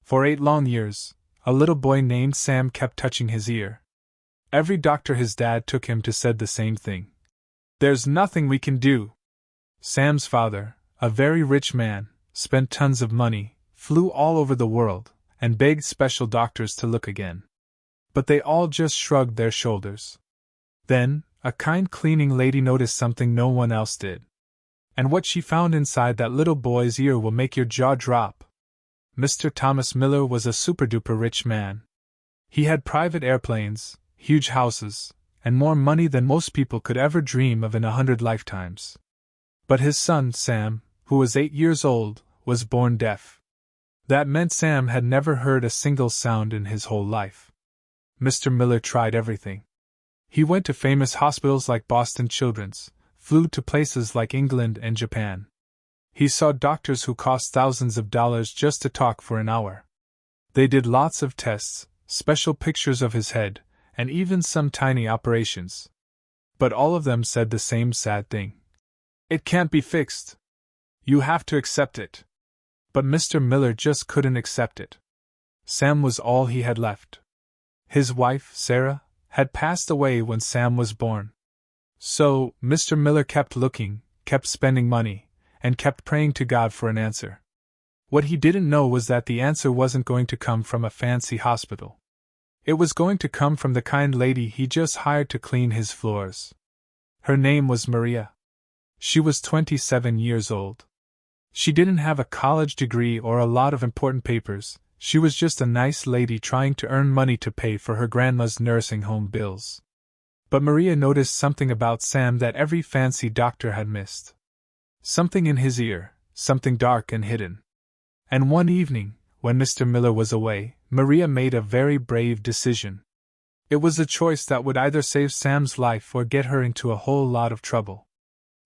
For 8 long years, a little boy named Sam kept touching his ear. Every doctor his dad took him to said the same thing. "There's nothing we can do." Sam's father, a very rich man, spent tons of money, flew all over the world, and begged special doctors to look again. But they all just shrugged their shoulders. Then, a kind cleaning lady noticed something no one else did. And what she found inside that little boy's ear will make your jaw drop. Mr. Thomas Miller was a super-duper rich man. He had private airplanes, huge houses, and more money than most people could ever dream of in 100 lifetimes. But his son, Sam, who was 8 years old, was born deaf. That meant Sam had never heard a single sound in his whole life. Mr. Miller tried everything. He went to famous hospitals like Boston Children's, flew to places like England and Japan. He saw doctors who cost thousands of dollars just to talk for an hour. They did lots of tests, special pictures of his head, and even some tiny operations. But all of them said the same sad thing. "It can't be fixed. You have to accept it." But Mr. Miller just couldn't accept it. Sam was all he had left. His wife, Sarah, had passed away when Sam was born. So, Mr. Miller kept looking, kept spending money, and kept praying to God for an answer. What he didn't know was that the answer wasn't going to come from a fancy hospital. It was going to come from the kind lady he just hired to clean his floors. Her name was Maria. She was 27 years old. She didn't have a college degree or a lot of important papers. She was just a nice lady trying to earn money to pay for her grandma's nursing home bills. But Maria noticed something about Sam that every fancy doctor had missed. Something in his ear, something dark and hidden. And one evening, when Mr. Miller was away, Maria made a very brave decision. It was a choice that would either save Sam's life or get her into a whole lot of trouble.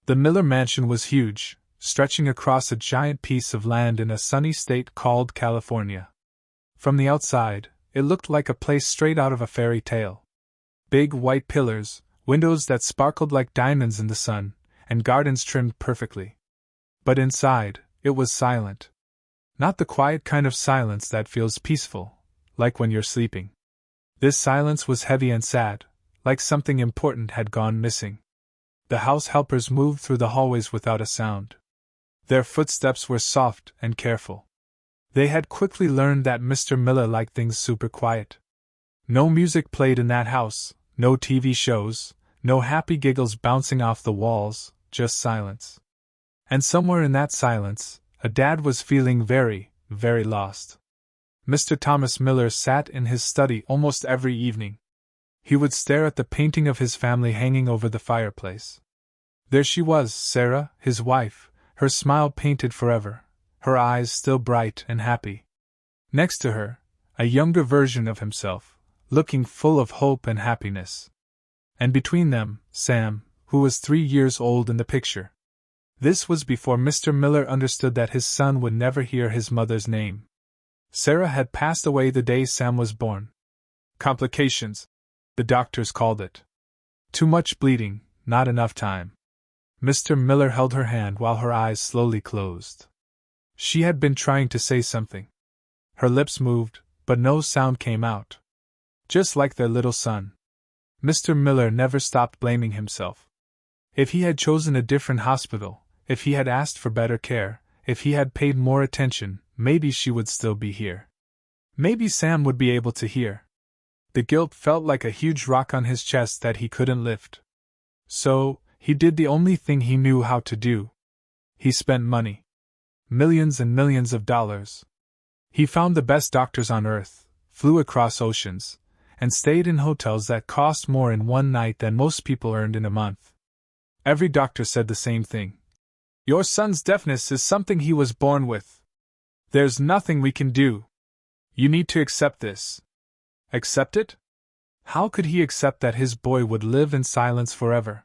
The Miller mansion was huge, stretching across a giant piece of land in a sunny state called California. From the outside, it looked like a place straight out of a fairy tale. Big white pillars, windows that sparkled like diamonds in the sun, and gardens trimmed perfectly. But inside, it was silent. Not the quiet kind of silence that feels peaceful, like when you're sleeping. This silence was heavy and sad, like something important had gone missing. The house helpers moved through the hallways without a sound. Their footsteps were soft and careful. They had quickly learned that Mr. Miller liked things super quiet. No music played in that house, no TV shows, no happy giggles bouncing off the walls, just silence. And somewhere in that silence, a dad was feeling very, very lost. Mr. Thomas Miller sat in his study almost every evening. He would stare at the painting of his family hanging over the fireplace. There she was, Sarah, his wife, her smile painted forever, her eyes still bright and happy. Next to her, a younger version of himself, looking full of hope and happiness. And between them, Sam, who was 3 years old in the picture. This was before Mr. Miller understood that his son would never hear his mother's name. Sarah had passed away the day Sam was born. Complications, the doctors called it. Too much bleeding, not enough time. Mr. Miller held her hand while her eyes slowly closed. She had been trying to say something. Her lips moved, but no sound came out. Just like their little son. Mr. Miller never stopped blaming himself. If he had chosen a different hospital, if he had asked for better care, if he had paid more attention, maybe she would still be here. Maybe Sam would be able to hear. The guilt felt like a huge rock on his chest that he couldn't lift. So, he did the only thing he knew how to do. He spent money. Millions and millions of dollars. He found the best doctors on earth, flew across oceans, and stayed in hotels that cost more in one night than most people earned in a month. Every doctor said the same thing. Your son's deafness is something he was born with. There's nothing we can do. You need to accept this. Accept it? How could he accept that his boy would live in silence forever?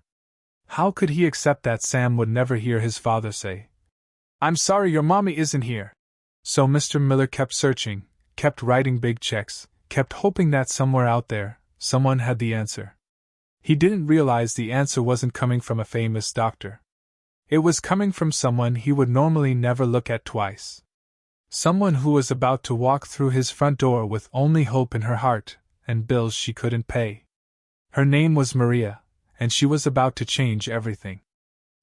How could he accept that Sam would never hear his father say, "I'm sorry your mommy isn't here"? So Mr. Miller kept searching, kept writing big checks, kept hoping that somewhere out there, someone had the answer. He didn't realize the answer wasn't coming from a famous doctor. It was coming from someone he would normally never look at twice. Someone who was about to walk through his front door with only hope in her heart, and bills she couldn't pay. Her name was Maria, and she was about to change everything.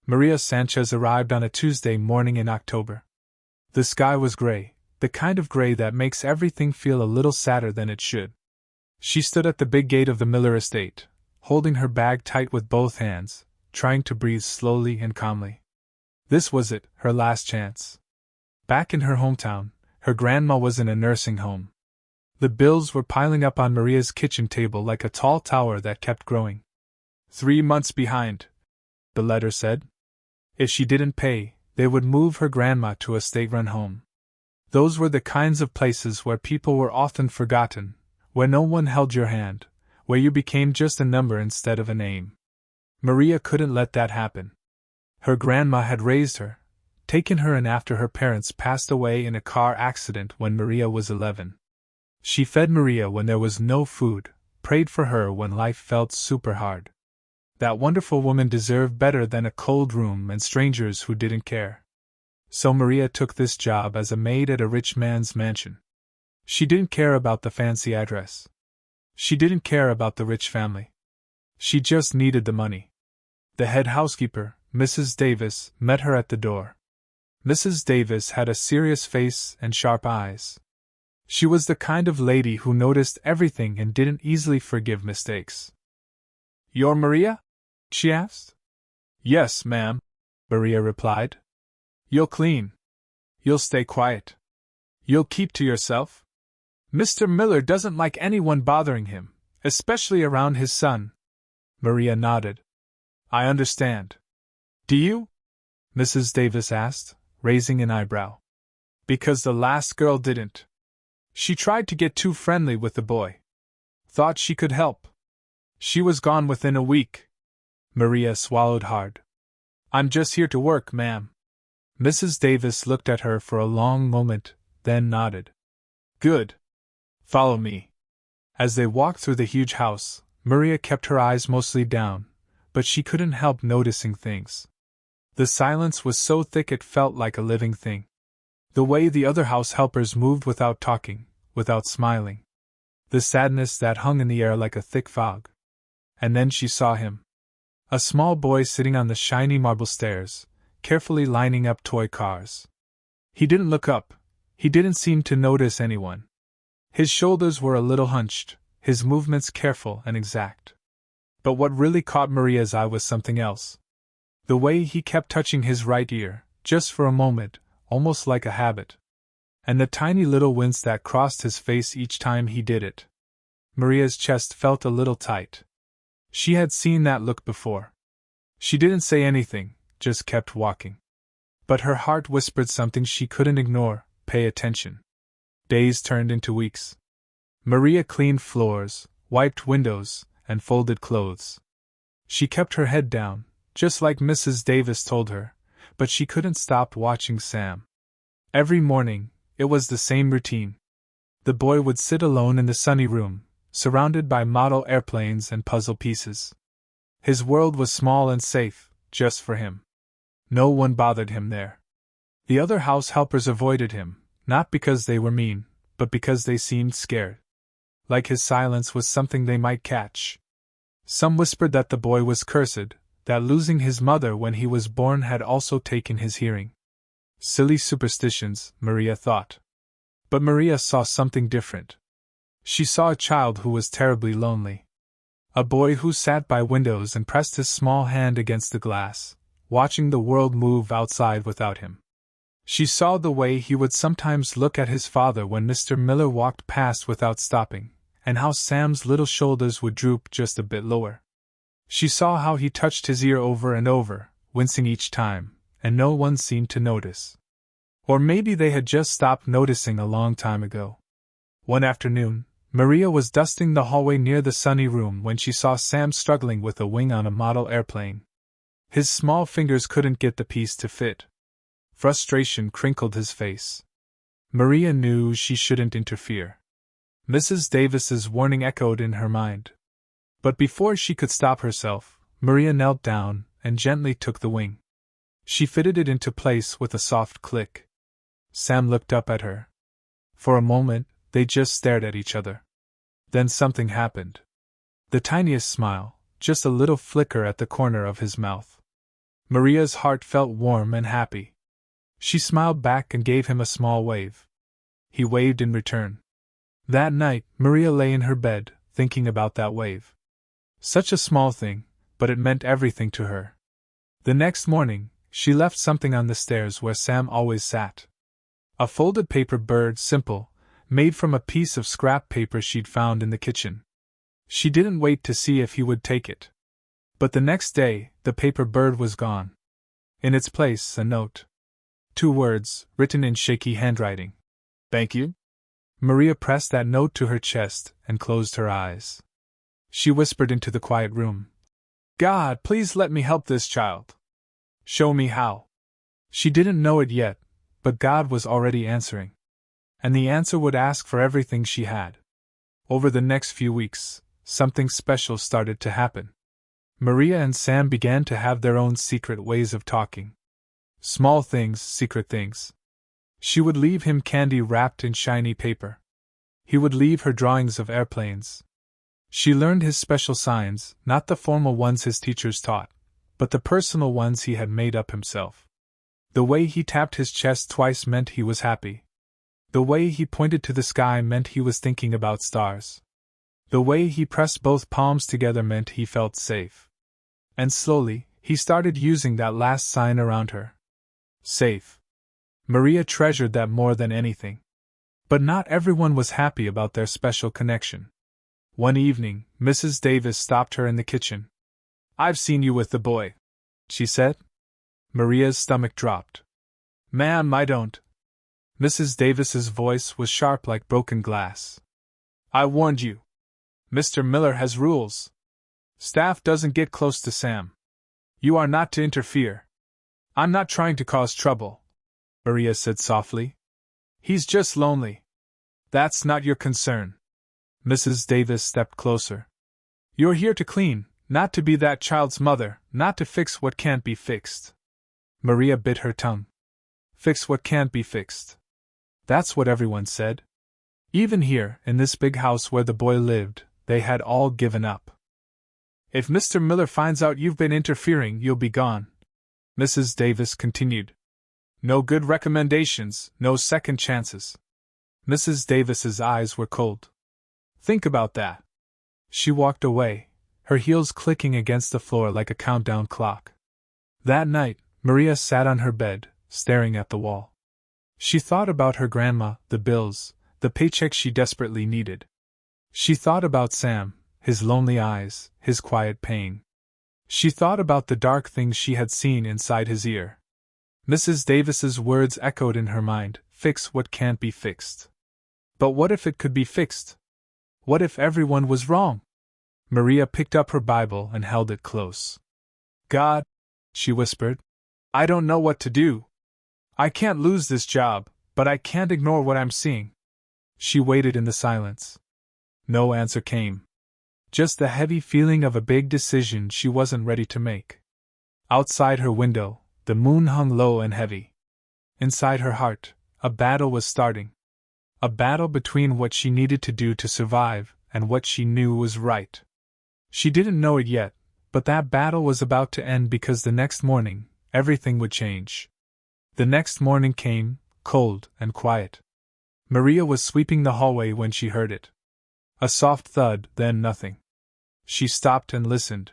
Maria Sanchez arrived on a Tuesday morning in October. The sky was gray, the kind of gray that makes everything feel a little sadder than it should. She stood at the big gate of the Miller estate, holding her bag tight with both hands, trying to breathe slowly and calmly. This was it, her last chance. Back in her hometown, her grandma was in a nursing home. The bills were piling up on Maria's kitchen table like a tall tower that kept growing. 3 months behind, the letter said. If she didn't pay, they would move her grandma to a state-run home. Those were the kinds of places where people were often forgotten, where no one held your hand, where you became just a number instead of a name. Maria couldn't let that happen. Her grandma had raised her, taken her in after her parents passed away in a car accident when Maria was 11. She fed Maria when there was no food, prayed for her when life felt super hard. That wonderful woman deserved better than a cold room and strangers who didn't care. So Maria took this job as a maid at a rich man's mansion. She didn't care about the fancy address. She didn't care about the rich family. She just needed the money. The head housekeeper, Mrs. Davis, met her at the door. Mrs. Davis had a serious face and sharp eyes. She was the kind of lady who noticed everything and didn't easily forgive mistakes. "You're Maria?" she asked. "Yes, ma'am," Maria replied. "You'll clean. You'll stay quiet. You'll keep to yourself. Mr. Miller doesn't like anyone bothering him, especially around his son." Maria nodded. "I understand." "Do you?" Mrs. Davis asked, raising an eyebrow. "Because the last girl didn't. She tried to get too friendly with the boy. Thought she could help. She was gone within a week." Maria swallowed hard. "I'm just here to work, ma'am." Mrs. Davis looked at her for a long moment, then nodded. "Good. Follow me." As they walked through the huge house, Maria kept her eyes mostly down, but she couldn't help noticing things. The silence was so thick it felt like a living thing. The way the other house helpers moved without talking, without smiling. The sadness that hung in the air like a thick fog. And then she saw him. A small boy sitting on the shiny marble stairs, carefully lining up toy cars. He didn't look up. He didn't seem to notice anyone. His shoulders were a little hunched, his movements careful and exact. But what really caught Maria's eye was something else. The way he kept touching his right ear, just for a moment, almost like a habit. And the tiny little wince that crossed his face each time he did it. Maria's chest felt a little tight. She had seen that look before. She didn't say anything, just kept walking. But her heart whispered something she couldn't ignore: pay attention. Days turned into weeks. Maria cleaned floors, wiped windows, and folded clothes. She kept her head down, just like Mrs. Davis told her, but she couldn't stop watching Sam. Every morning, it was the same routine. The boy would sit alone in the sunny room, surrounded by model airplanes and puzzle pieces. His world was small and safe, just for him. No one bothered him there. The other house helpers avoided him, not because they were mean, but because they seemed scared. Like his silence was something they might catch. Some whispered that the boy was cursed, that losing his mother when he was born had also taken his hearing. Silly superstitions, Maria thought. But Maria saw something different. She saw a child who was terribly lonely. A boy who sat by windows and pressed his small hand against the glass, watching the world move outside without him. She saw the way he would sometimes look at his father when Mr. Miller walked past without stopping, and how Sam's little shoulders would droop just a bit lower. She saw how he touched his ear over and over, wincing each time, and no one seemed to notice. Or maybe they had just stopped noticing a long time ago. One afternoon, Maria was dusting the hallway near the sunny room when she saw Sam struggling with a wing on a model airplane. His small fingers couldn't get the piece to fit. Frustration crinkled his face. Maria knew she shouldn't interfere. Mrs. Davis's warning echoed in her mind. But before she could stop herself, Maria knelt down and gently took the wing. She fitted it into place with a soft click. Sam looked up at her, For a moment, they just stared at each other. Then something happened. The tiniest smile, just a little flicker at the corner of his mouth. Maria's heart felt warm and happy. She smiled back and gave him a small wave. He waved in return. That night, Maria lay in her bed, thinking about that wave. Such a small thing, but it meant everything to her. The next morning, she left something on the stairs where Sam always sat. A folded paper bird, simple, made from a piece of scrap paper she'd found in the kitchen. She didn't wait to see if he would take it. But the next day, the paper bird was gone. In its place, a note. 2 words, written in shaky handwriting. "Thank you." Maria pressed that note to her chest and closed her eyes. She whispered into the quiet room, "God, please let me help this child. Show me how." She didn't know it yet, but God was already answering. And the answer would ask for everything she had. Over the next few weeks, something special started to happen. Maria and Sam began to have their own secret ways of talking. Small things, secret things. She would leave him candy wrapped in shiny paper. He would leave her drawings of airplanes. She learned his special signs, not the formal ones his teachers taught, but the personal ones he had made up himself. The way he tapped his chest twice meant he was happy. The way he pointed to the sky meant he was thinking about stars. The way he pressed both palms together meant he felt safe. And slowly, he started using that last sign around her. Safe. Maria treasured that more than anything. But not everyone was happy about their special connection. One evening, Mrs. Davis stopped her in the kitchen. "I've seen you with the boy," she said. Maria's stomach dropped. "Ma'am, I don't." Mrs. Davis's voice was sharp like broken glass. "I warned you. Mr. Miller has rules. Staff doesn't get close to Sam. You are not to interfere." "I'm not trying to cause trouble," Maria said softly. "He's just lonely. That's not your concern." Mrs. Davis stepped closer. "You're here to clean, not to be that child's mother, not to fix what can't be fixed." Maria bit her tongue. Fix what can't be fixed. That's what everyone said. Even here, in this big house where the boy lived, they had all given up. "If Mr. Miller finds out you've been interfering, you'll be gone," Mrs. Davis continued. "No good recommendations, no second chances." Mrs. Davis's eyes were cold. "Think about that." She walked away, her heels clicking against the floor like a countdown clock. That night, Maria sat on her bed, staring at the wall. She thought about her grandma, the bills, the paycheck she desperately needed. She thought about Sam, his lonely eyes, his quiet pain. She thought about the dark things she had seen inside his ear. Mrs. Davis's words echoed in her mind, "Fix what can't be fixed." But what if it could be fixed? What if everyone was wrong? Maria picked up her Bible and held it close. "God," she whispered, "I don't know what to do. I can't lose this job, but I can't ignore what I'm seeing." She waited in the silence. No answer came. Just the heavy feeling of a big decision she wasn't ready to make. Outside her window, the moon hung low and heavy. Inside her heart, a battle was starting. A battle between what she needed to do to survive and what she knew was right. She didn't know it yet, but that battle was about to end because the next morning, everything would change. The next morning came, cold and quiet. Maria was sweeping the hallway when she heard it. A soft thud, then nothing. She stopped and listened.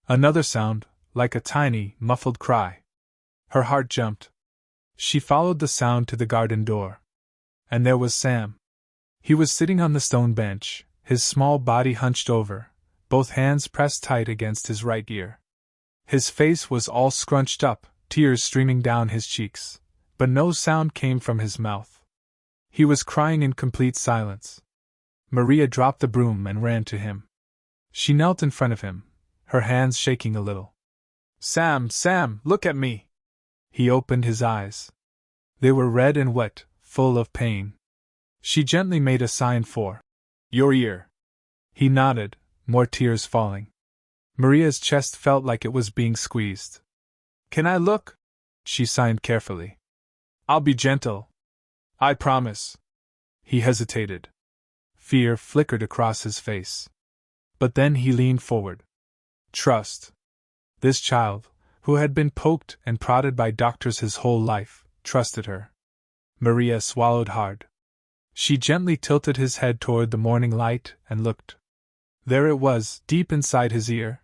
Another sound, like a tiny, muffled cry. Her heart jumped. She followed the sound to the garden door. And there was Sam. He was sitting on the stone bench, his small body hunched over, both hands pressed tight against his right ear. His face was all scrunched up, tears streaming down his cheeks, but no sound came from his mouth. He was crying in complete silence. Maria dropped the broom and ran to him. She knelt in front of him, her hands shaking a little. "Sam, Sam, look at me!" He opened his eyes. They were red and wet, full of pain. She gently made a sign for your ear. He nodded, more tears falling. Maria's chest felt like it was being squeezed. "Can I look?" she signed carefully. "I'll be gentle. I promise." He hesitated. Fear flickered across his face. But then he leaned forward. Trust. This child, who had been poked and prodded by doctors his whole life, trusted her. Maria swallowed hard. She gently tilted his head toward the morning light and looked. There it was, deep inside his ear.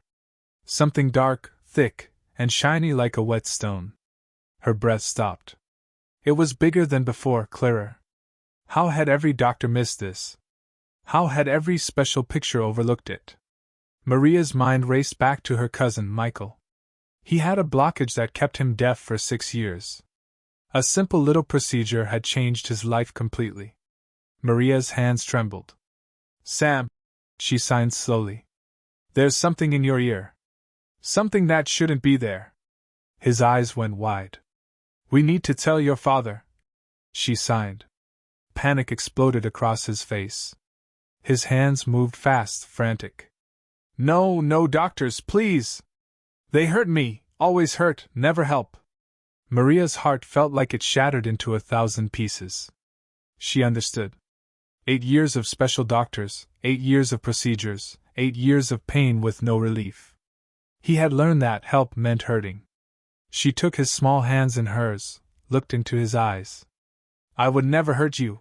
Something dark, thick, and shiny like a wet stone. Her breath stopped. It was bigger than before, clearer. How had every doctor missed this? How had every special picture overlooked it? Maria's mind raced back to her cousin, Michael. He had a blockage that kept him deaf for 6 years. A simple little procedure had changed his life completely. Maria's hands trembled. Sam, she signed slowly. There's something in your ear. Something that shouldn't be there. His eyes went wide. We need to tell your father, she signed. Panic exploded across his face. His hands moved fast, frantic. No, no, doctors, please! They hurt me, always hurt, never help. Maria's heart felt like it shattered into 1,000 pieces. She understood. 8 years of special doctors, 8 years of procedures, 8 years of pain with no relief. He had learned that help meant hurting. She took his small hands in hers, looked into his eyes. I would never hurt you,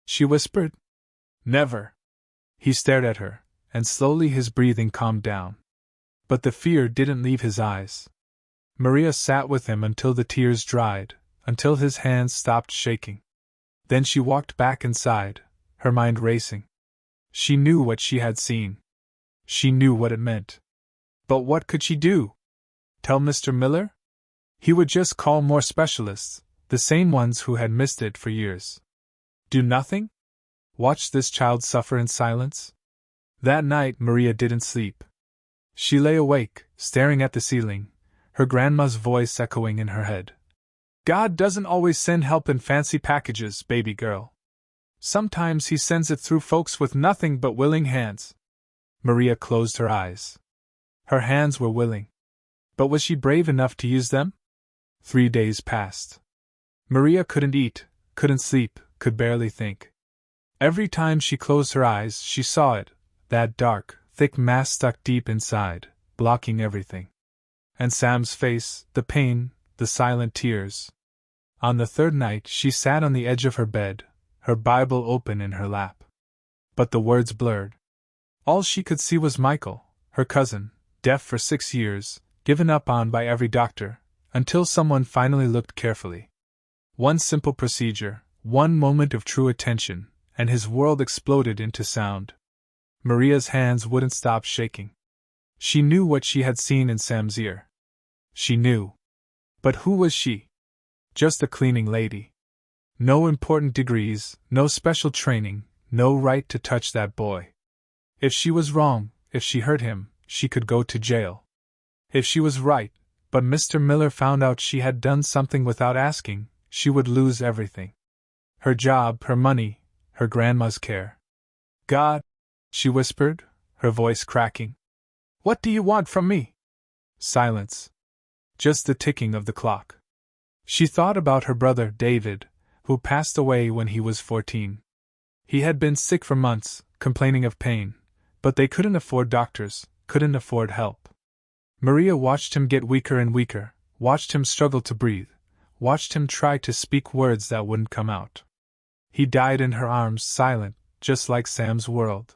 she whispered. Never. He stared at her, and slowly his breathing calmed down. But the fear didn't leave his eyes. Maria sat with him until the tears dried, until his hands stopped shaking. Then she walked back inside, her mind racing. She knew what she had seen. She knew what it meant. But what could she do? Tell Mr. Miller? He would just call more specialists, the same ones who had missed it for years. Do nothing? Watch this child suffer in silence? That night Maria didn't sleep. She lay awake, staring at the ceiling, her grandma's voice echoing in her head. God doesn't always send help in fancy packages, baby girl. Sometimes he sends it through folks with nothing but willing hands. Maria closed her eyes. Her hands were willing. But was she brave enough to use them? 3 days passed. Maria couldn't eat, couldn't sleep, could barely think. Every time she closed her eyes, she saw it, that dark, thick mass stuck deep inside, blocking everything. And Sam's face, the pain, the silent tears. On the 3rd night, she sat on the edge of her bed, her Bible open in her lap. But the words blurred. All she could see was Michael, her cousin, deaf for 6 years, given up on by every doctor, until someone finally looked carefully. One simple procedure, one moment of true attention, and his world exploded into sound. Maria's hands wouldn't stop shaking. She knew what she had seen in Sam's ear. She knew. But who was she? Just a cleaning lady. No important degrees, no special training, no right to touch that boy. If she was wrong, if she hurt him, she could go to jail. If she was right, but Mr. Miller found out she had done something without asking, she would lose everything. Her job, her money, her grandma's care. God, she whispered, her voice cracking. What do you want from me? Silence. Just the ticking of the clock. She thought about her brother, David, who passed away when he was 14. He had been sick for months, complaining of pain, but they couldn't afford doctors, couldn't afford help. Maria watched him get weaker and weaker, watched him struggle to breathe, watched him try to speak words that wouldn't come out. He died in her arms, silent, just like Sam's world.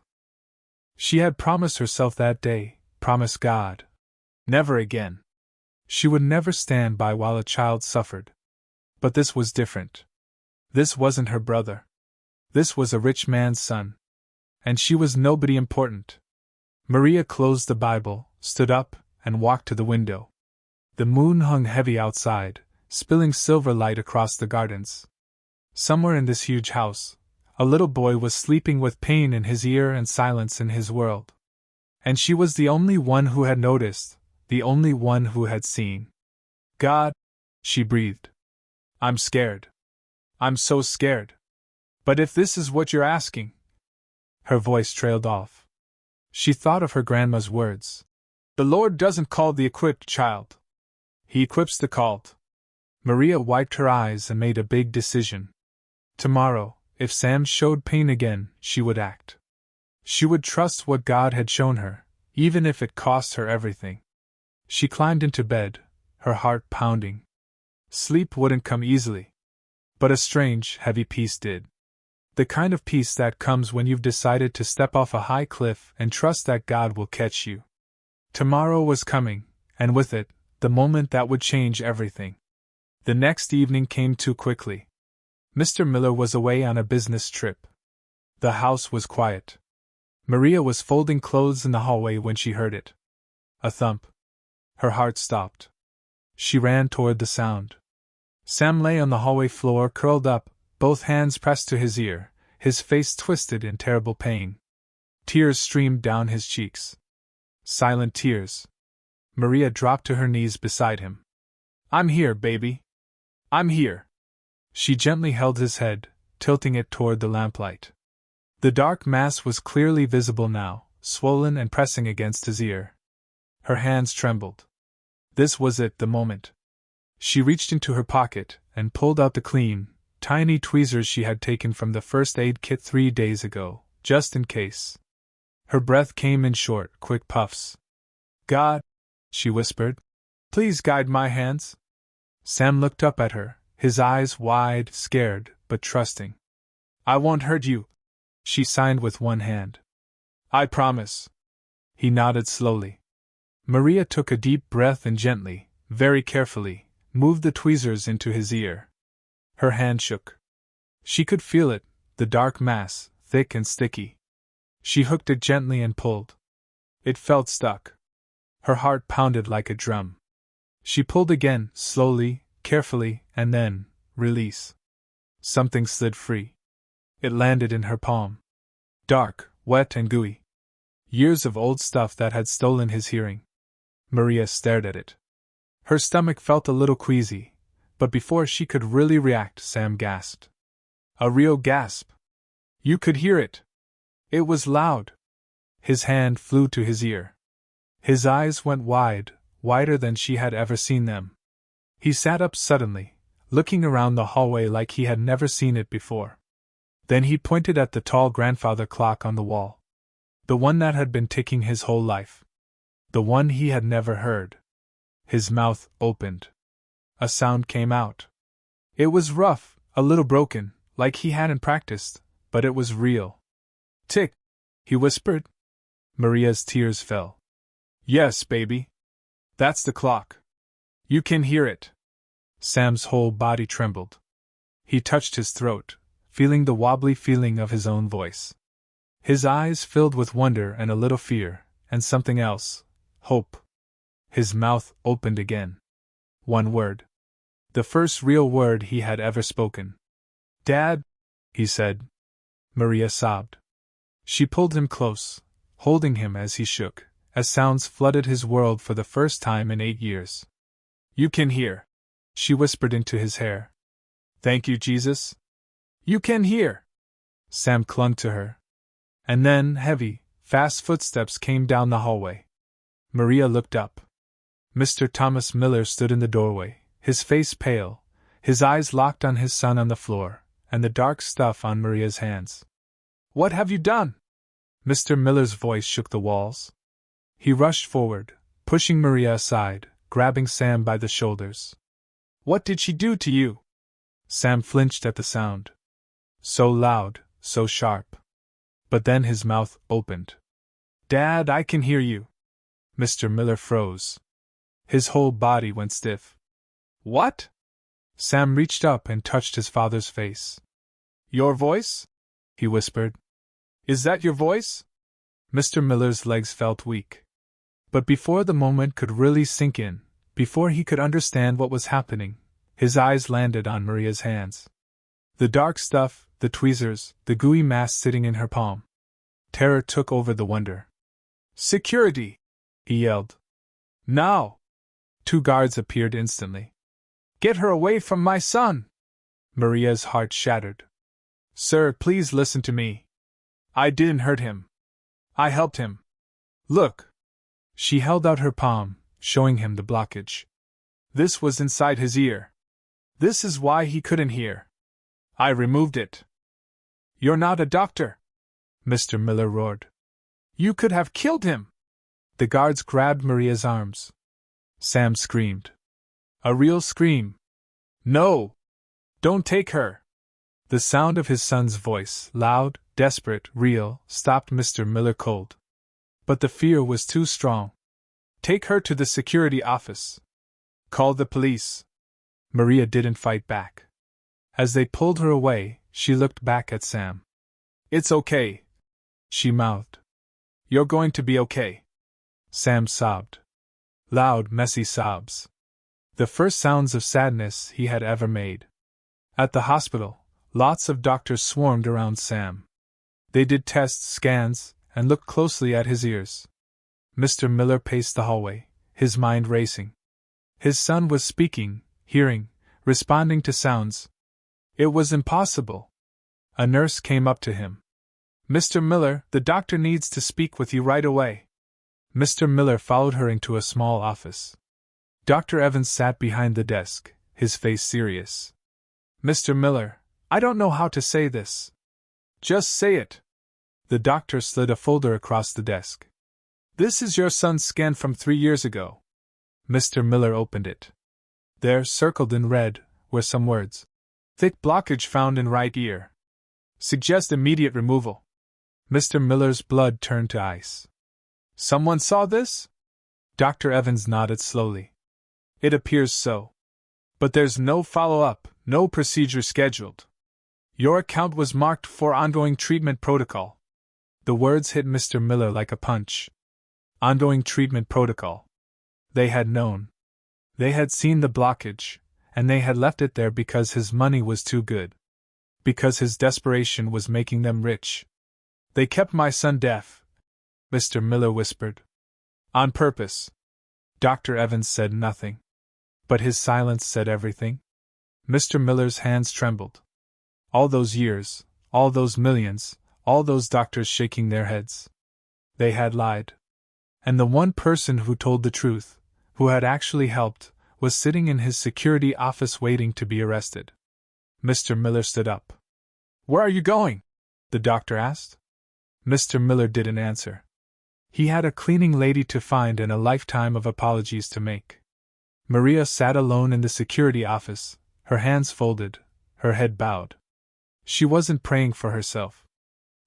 She had promised herself that day, promised God. Never again. She would never stand by while a child suffered. But this was different. This wasn't her brother. This was a rich man's son. And she was nobody important. Maria closed the Bible, stood up, and walked to the window. The moon hung heavy outside, spilling silver light across the gardens. Somewhere in this huge house, a little boy was sleeping with pain in his ear and silence in his world. And she was the only one who had noticed, the only one who had seen. God, she breathed. I'm scared. I'm so scared. But if this is what you're asking. Her voice trailed off. She thought of her grandma's words. The Lord doesn't call the equipped child. He equips the called. Maria wiped her eyes and made a big decision. Tomorrow, If Sam showed pain again, she would act. She would trust what God had shown her, even if it cost her everything. She climbed into bed, her heart pounding. Sleep wouldn't come easily. But a strange, heavy peace did. The kind of peace that comes when you've decided to step off a high cliff and trust that God will catch you. Tomorrow was coming, and with it, the moment that would change everything. The next evening came too quickly. Mr. Miller was away on a business trip. The house was quiet. Maria was folding clothes in the hallway when she heard it. A thump. Her heart stopped. She ran toward the sound. Sam lay on the hallway floor curled up, both hands pressed to his ear, his face twisted in terrible pain. Tears streamed down his cheeks. Silent tears. Maria dropped to her knees beside him. "I'm here, baby. I'm here." She gently held his head, tilting it toward the lamplight. The dark mass was clearly visible now, swollen and pressing against his ear. Her hands trembled. This was it, the moment. She reached into her pocket and pulled out the clean, tiny tweezers she had taken from the first aid kit 3 days ago, just in case. Her breath came in short, quick puffs. "God," she whispered, "please guide my hands." Sam looked up at her, his eyes wide, scared, but trusting. "I won't hurt you," she signed with one hand. "I promise." He nodded slowly. Maria took a deep breath and gently, very carefully, moved the tweezers into his ear. Her hand shook. She could feel it, the dark mass, thick and sticky. She hooked it gently and pulled. It felt stuck. Her heart pounded like a drum. She pulled again, slowly, carefully, and then, release. Something slid free. It landed in her palm. Dark, wet and gooey. Years of old stuff that had stolen his hearing. Maria stared at it. Her stomach felt a little queasy, but before she could really react, Sam gasped. A real gasp. You could hear it. It was loud. His hand flew to his ear. His eyes went wide, wider than she had ever seen them. He sat up suddenly, looking around the hallway like he had never seen it before. Then he pointed at the tall grandfather clock on the wall. The one that had been ticking his whole life. The one he had never heard. His mouth opened. A sound came out. It was rough, a little broken, like he hadn't practiced, but it was real. "Tick," he whispered. Maria's tears fell. "Yes, baby. That's the clock. You can hear it." Sam's whole body trembled. He touched his throat, feeling the wobbly feeling of his own voice. His eyes filled with wonder and a little fear, and something else, hope. His mouth opened again. One word. The first real word he had ever spoken. "Dad," he said. Maria sobbed. She pulled him close, holding him as he shook, as sounds flooded his world for the first time in 8 years. "You can hear," she whispered into his hair. "Thank you, Jesus. You can hear." Sam clung to her. And then, heavy, fast footsteps came down the hallway. Maria looked up. Mr. Thomas Miller stood in the doorway, his face pale, his eyes locked on his son on the floor, and the dark stuff on Maria's hands. "What have you done?" Mr. Miller's voice shook the walls. He rushed forward, pushing Maria aside, grabbing Sam by the shoulders. "What did she do to you?" Sam flinched at the sound. So loud, so sharp. But then his mouth opened. "Dad, I can hear you." Mr. Miller froze. His whole body went stiff. "What?" Sam reached up and touched his father's face. "Your voice?" he whispered. "Is that your voice?" Mr. Miller's legs felt weak. But before the moment could really sink in, before he could understand what was happening, his eyes landed on Maria's hands. The dark stuff, the tweezers, the gooey mass sitting in her palm. Terror took over the wonder. "Security!" he yelled. "Now!" 2 guards appeared instantly. "Get her away from my son!" Maria's heart shattered. "Sir, please listen to me. I didn't hurt him. I helped him. Look." She held out her palm, showing him the blockage. "This was inside his ear. This is why he couldn't hear. I removed it." You're not a doctor!" Mr. Miller roared. "You could have killed him!" The guards grabbed Maria's arms. Sam screamed. A real scream. "No! Don't take her!" The sound of his son's voice, loud, desperate, real, stopped Mr. Miller cold. But the fear was too strong. "Take her to the security office. Call the police." Maria didn't fight back. As they pulled her away, she looked back at Sam. "It's okay," she mouthed. "You're going to be okay." Sam sobbed. Loud, messy sobs. The first sounds of sadness he had ever made. At the hospital, lots of doctors swarmed around Sam. They did tests, scans, and looked closely at his ears. Mr. Miller paced the hallway, his mind racing. His son was speaking, hearing, responding to sounds. It was impossible. A nurse came up to him. "Mr. Miller, the doctor needs to speak with you right away." Mr. Miller followed her into a small office. Dr. Evans sat behind the desk, his face serious. "Mr. Miller, I don't know how to say this." "Just say it." The doctor slid a folder across the desk. "This is your son's scan from 3 years ago." Mr. Miller opened it. There, circled in red, were some words. "Thick blockage found in right ear. Suggest immediate removal." Mr. Miller's blood turned to ice. "Someone saw this?" Dr. Evans nodded slowly. "It appears so. But there's no follow-up, no procedure scheduled. Your account was marked for ongoing treatment protocol." The words hit Mr. Miller like a punch. Ongoing treatment protocol. They had known. They had seen the blockage, and they had left it there because his money was too good. Because his desperation was making them rich. "They kept my son deaf," Mr. Miller whispered. "On purpose." Dr. Evans said nothing. But his silence said everything. Mr. Miller's hands trembled. All those years, all those millions, all those doctors shaking their heads. They had lied. And the one person who told the truth, who had actually helped, was sitting in his security office waiting to be arrested. Mr. Miller stood up. "Where are you going?" the doctor asked. Mr. Miller didn't answer. He had a cleaning lady to find and a lifetime of apologies to make. Maria sat alone in the security office, her hands folded, her head bowed. She wasn't praying for herself.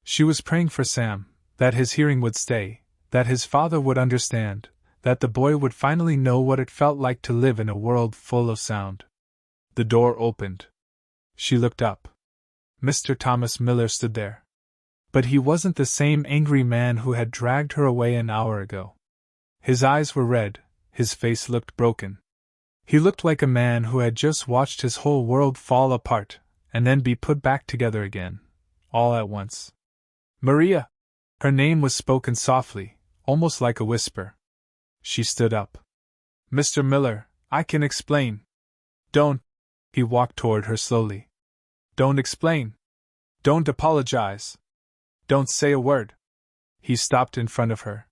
She was praying for Sam, that his hearing would stay, that his father would understand, that the boy would finally know what it felt like to live in a world full of sound. The door opened. She looked up. Mr. Thomas Miller stood there. But he wasn't the same angry man who had dragged her away an hour ago. His eyes were red, his face looked broken. He looked like a man who had just watched his whole world fall apart, and then be put back together again, all at once. "Maria!" Her name was spoken softly, almost like a whisper. She stood up. "Mr. Miller, I can explain." "Don't." He walked toward her slowly. "Don't explain. Don't apologize. Don't say a word." He stopped in front of her.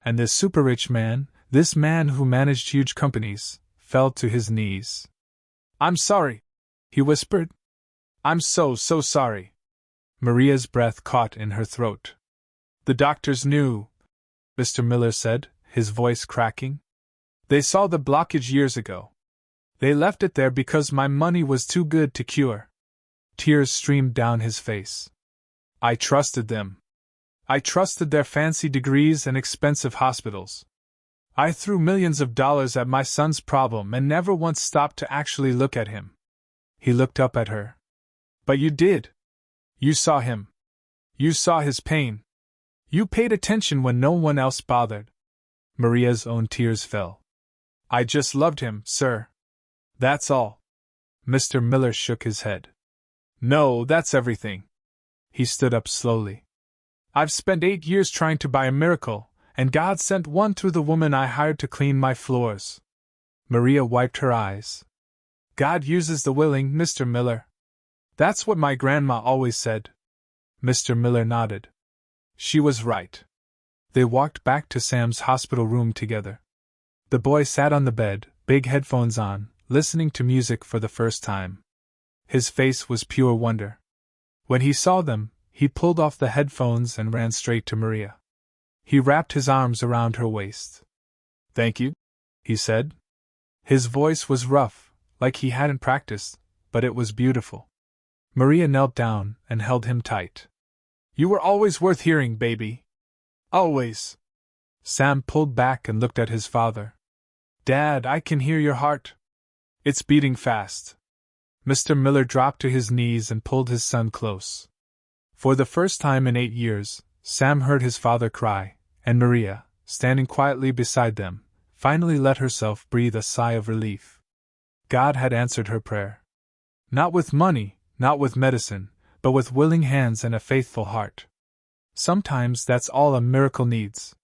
And this super-rich man, this man who managed huge companies, fell to his knees. "I'm sorry," he whispered. "I'm so sorry." Maria's breath caught in her throat. "The doctors knew," Mr. Miller said, his voice cracking. "They saw the blockage years ago. They left it there because my money was too good to cure." Tears streamed down his face. "I trusted them. I trusted their fancy degrees and expensive hospitals. I threw millions of dollars at my son's problem and never once stopped to actually look at him." He looked up at her. "But you did. You saw him. You saw his pain. You paid attention when no one else bothered." Maria's own tears fell. "I just loved him, sir. That's all." Mr. Miller shook his head. "No, that's everything." He stood up slowly. "I've spent 8 years trying to buy a miracle, and God sent one through the woman I hired to clean my floors." Maria wiped her eyes. "God uses the willing, Mr. Miller. That's what my grandma always said." Mr. Miller nodded. She was right. They walked back to Sam's hospital room together. The boy sat on the bed, big headphones on, listening to music for the first time. His face was pure wonder. When he saw them, he pulled off the headphones and ran straight to Maria. He wrapped his arms around her waist. "Thank you," he said. His voice was rough, like he hadn't practiced, but it was beautiful. Maria knelt down and held him tight. "You were always worth hearing, baby. Always." Sam pulled back and looked at his father. "Dad, I can hear your heart. It's beating fast." Mr. Miller dropped to his knees and pulled his son close. For the first time in 8 years, Sam heard his father cry, and Maria, standing quietly beside them, finally let herself breathe a sigh of relief. God had answered her prayer. Not with money, not with medicine, but with willing hands and a faithful heart. Sometimes that's all a miracle needs.